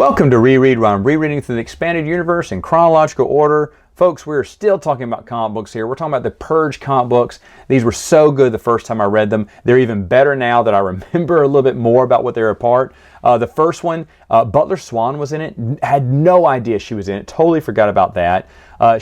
Welcome to Reread, where I'm rereading through the expanded universe in chronological order. Folks, we're still talking about comic books here. We're talking about the Purge comic books. These were so good the first time I read them. They're even better now that I remember a little bit more about what they were apart. The first one, Butler Swan was in it. Had no idea she was in it. Totally forgot about that.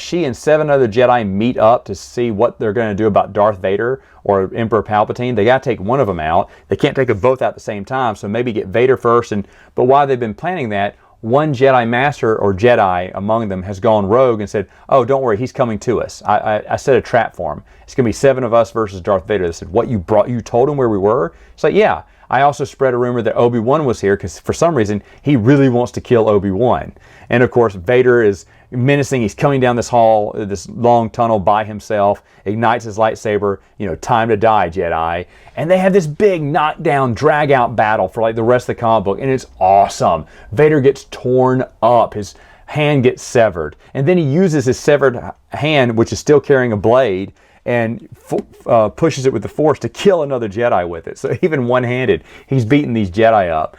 She and 7 other Jedi meet up to see what they're going to do about Darth Vader or Emperor Palpatine. They got to take one of them out. They can't take them both out at the same time, so maybe get Vader first. But while they've been planning that, one Jedi Master or Jedi among them has gone rogue and said, "Oh, don't worry, he's coming to us. I set a trap for him. It's going to be 7 of us versus Darth Vader." They said, "What, you told him where we were?" It's like, "Yeah. I also spread a rumor that Obi-Wan was here because for some reason he really wants to kill Obi-Wan." And of course, Vader is menacing. He's coming down this hall, this long tunnel by himself, ignites his lightsaber, time to die, Jedi. And they have this big knockdown, drag-out battle for like the rest of the comic book, and it's awesome. Vader gets torn up. His hand gets severed. And then he uses his severed hand, which is still carrying a blade, and pushes it with the Force to kill another Jedi with it. So even one-handed, he's beating these Jedi up.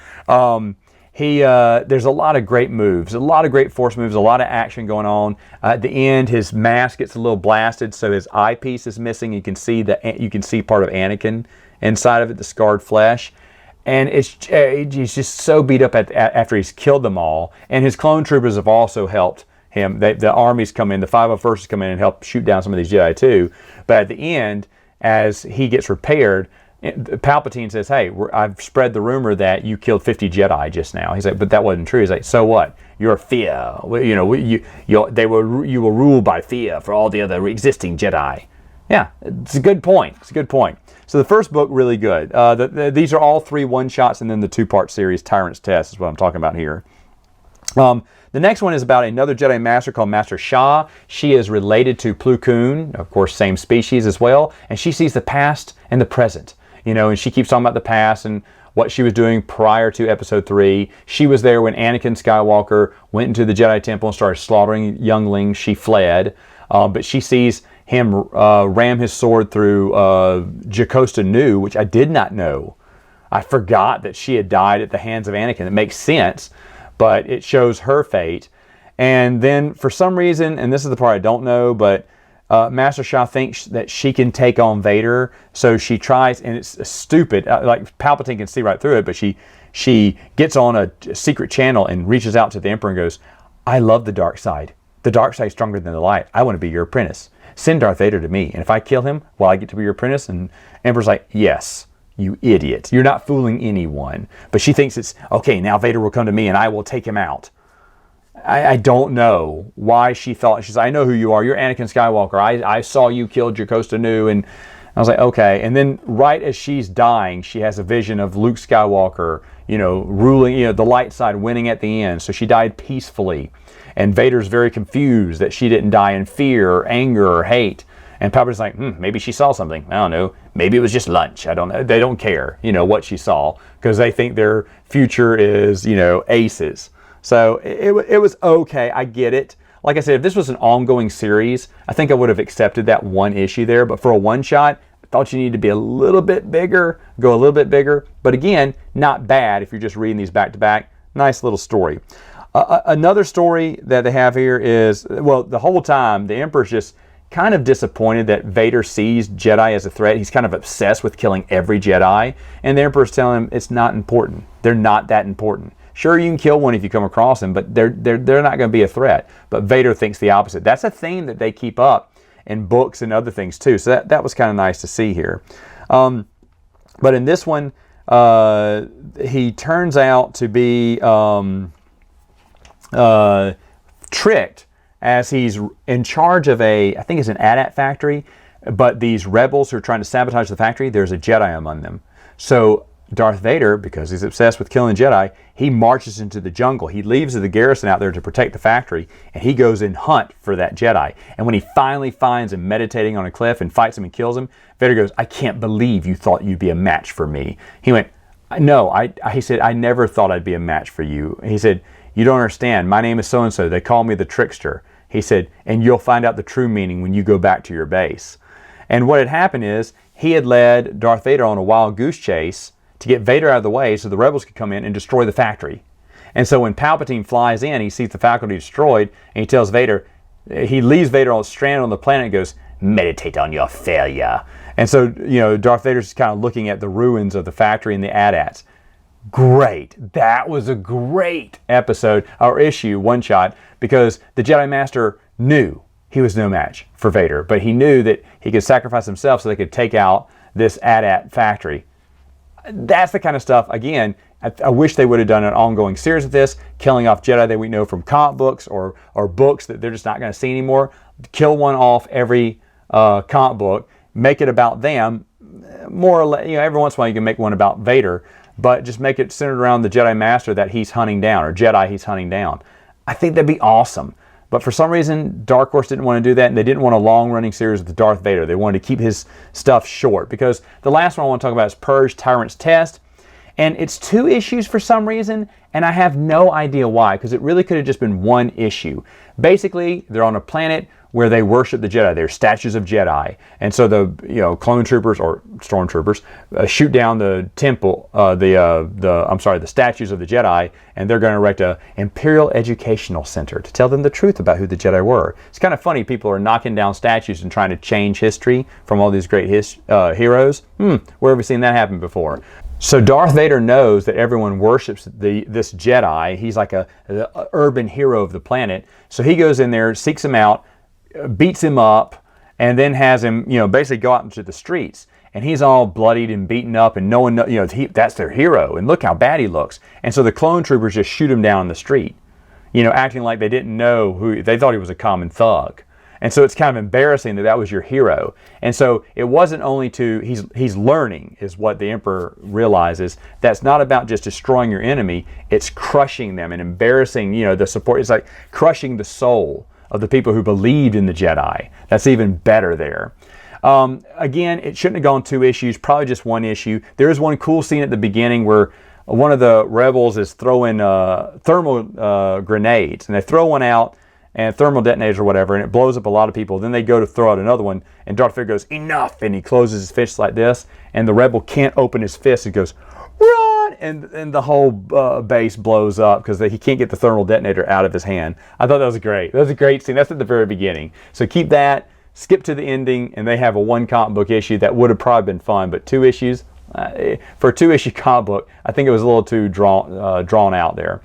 There's a lot of great moves, a lot of great Force moves, a lot of action going on. At the end, his mask gets a little blasted, so his eyepiece is missing. You can see part of Anakin inside of it, the scarred flesh. And he's just so beat up after he's killed them all. And his clone troopers have also helped him. The armies come in, the 501st come in and help shoot down some of these Jedi too. But at the end, as he gets repaired, Palpatine says, "Hey, I've spread the rumor that you killed 50 Jedi just now." He's like, "But that wasn't true." He's like, "So what? You're fear. You will rule by fear for all the other existing Jedi." Yeah, it's a good point. It's a good point. So the first book, really good. These are all 3 one-shots, and then the 2-part series, Tyrants Test, is what I'm talking about here. The next one is about another Jedi Master called Master Shah. She is related to Plo Koon, of course, same species as well, and she sees the past and the present. And she keeps talking about the past and what she was doing prior to Episode 3. She was there when Anakin Skywalker went into the Jedi Temple and started slaughtering younglings. She fled, but she sees him ram his sword through Jocasta Nu, which I did not know. I forgot that she had died at the hands of Anakin. It makes sense, but it shows her fate. And then for some reason, and this is the part I don't know, but Master Shah thinks that she can take on Vader, so she tries, and it's stupid. Like Palpatine can see right through it, but she gets on a secret channel and reaches out to the Emperor and goes, "I love the dark side. The dark side is stronger than the light. I want to be your apprentice. Send Darth Vader to me, and if I kill him, will I get to be your apprentice?" And Emperor's like, "Yes, you idiot. You're not fooling anyone." But she thinks it's, okay, now Vader will come to me and I will take him out. I don't know why she thought. She said, "I know who you are. You're Anakin Skywalker. I saw you kill Jocasta Nu." And I was like, okay. And then right as she's dying, she has a vision of Luke Skywalker, ruling, the light side winning at the end. So she died peacefully. And Vader's very confused that she didn't die in fear or anger or hate. And Palpatine's like, maybe she saw something. I don't know. Maybe it was just lunch. I don't know. They don't care, what she saw, because they think their future is, aces. So it was okay. I get it. Like I said, if this was an ongoing series, I think I would have accepted that one issue there. But for a one-shot, I thought you needed to be a little bit bigger, go a little bit bigger. But again, not bad if you're just reading these back-to-back. Nice little story. Another story that they have here is, well, the whole time, the Emperor's just kind of disappointed that Vader sees Jedi as a threat. He's kind of obsessed with killing every Jedi. And the Emperor's telling him it's not important. They're not that important. Sure, you can kill one if you come across them, but they're not going to be a threat. But Vader thinks the opposite. That's a theme that they keep up in books and other things too. So that was kind of nice to see here. But in this one, he turns out to be tricked as he's in charge of I think it's an AT-AT factory, but these rebels who are trying to sabotage the factory, there's a Jedi among them. So Darth Vader, because he's obsessed with killing Jedi, he marches into the jungle. He leaves the garrison out there to protect the factory, and he goes and hunt for that Jedi. And when he finally finds him meditating on a cliff and fights him and kills him, Vader goes, "I can't believe you thought you'd be a match for me." He went, "No," he said, "I never thought I'd be a match for you." He said, "You don't understand. My name is so-and-so. They call me the trickster." He said, "And you'll find out the true meaning when you go back to your base." And what had happened is, he had led Darth Vader on a wild goose chase to get Vader out of the way so the rebels could come in and destroy the factory. And so when Palpatine flies in, he sees the faculty destroyed, and he tells Vader, he leaves Vader all stranded on the planet and goes, meditate on your failure. And so, Darth Vader's kind of looking at the ruins of the factory and the AT-ATs. Great. That was a great episode, or issue, one shot, because the Jedi Master knew he was no match for Vader, but he knew that he could sacrifice himself so they could take out this AT-AT factory. That's the kind of stuff, again, I wish they would have done an ongoing series of this, killing off Jedi that we know from comic books or books that they're just not going to see anymore. Kill one off every comic book, make it about them, more or less. Every once in a while you can make one about Vader, but just make it centered around the Jedi Master that he's hunting down, or Jedi he's hunting down. I think that'd be awesome. But for some reason, Dark Horse didn't want to do that, and they didn't want a long-running series with Darth Vader. They wanted to keep his stuff short, because the last one I want to talk about is Purge, Tyrants Test, and it's 2 issues for some reason, and I have no idea why, because it really could have just been 1 issue. Basically, they're on a planet where they worship the Jedi. They're statues of Jedi. And so the clone troopers or stormtroopers shoot down the temple, the statues of the Jedi, and they're going to erect a Imperial Educational Center to tell them the truth about who the Jedi were. It's kind of funny, people are knocking down statues and trying to change history from all these great heroes. Where have we seen that happen before? So Darth Vader knows that everyone worships this Jedi. He's like a urban hero of the planet. So he goes in there, seeks him out, beats him up, and then has him, basically go out into the streets. And he's all bloodied and beaten up, and no one knows, that's their hero. And look how bad he looks. And so the clone troopers just shoot him down in the street, acting like they didn't know who, they thought he was a common thug. And so it's kind of embarrassing that was your hero. And so it wasn't only he's learning, is what the Emperor realizes. That's not about just destroying your enemy, it's crushing them and embarrassing, the support. It's like crushing the soul of the people who believed in the Jedi. That's even better there. Again, it shouldn't have gone 2 issues, probably just 1 issue. There is one cool scene at the beginning where one of the rebels is throwing thermal grenades, and they throw one out, and thermal detonators or whatever, and it blows up a lot of people. Then they go to throw out another one, and Darth Vader goes, enough, and he closes his fist like this, and the rebel can't open his fist. He goes, run, and the whole base blows up because he can't get the thermal detonator out of his hand. I thought that was great. That was a great scene. That's at the very beginning. So keep that, skip to the ending, and they have a 1 comic book issue. That would have probably been fun, but 2 issues, for a 2-issue comic book, I think it was a little too drawn out there.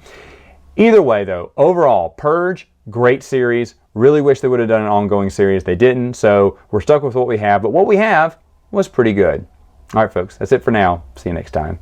Either way, though, overall, Purge, great series. Really wish they would have done an ongoing series. They didn't, so we're stuck with what we have. But what we have was pretty good. All right, folks, that's it for now. See you next time.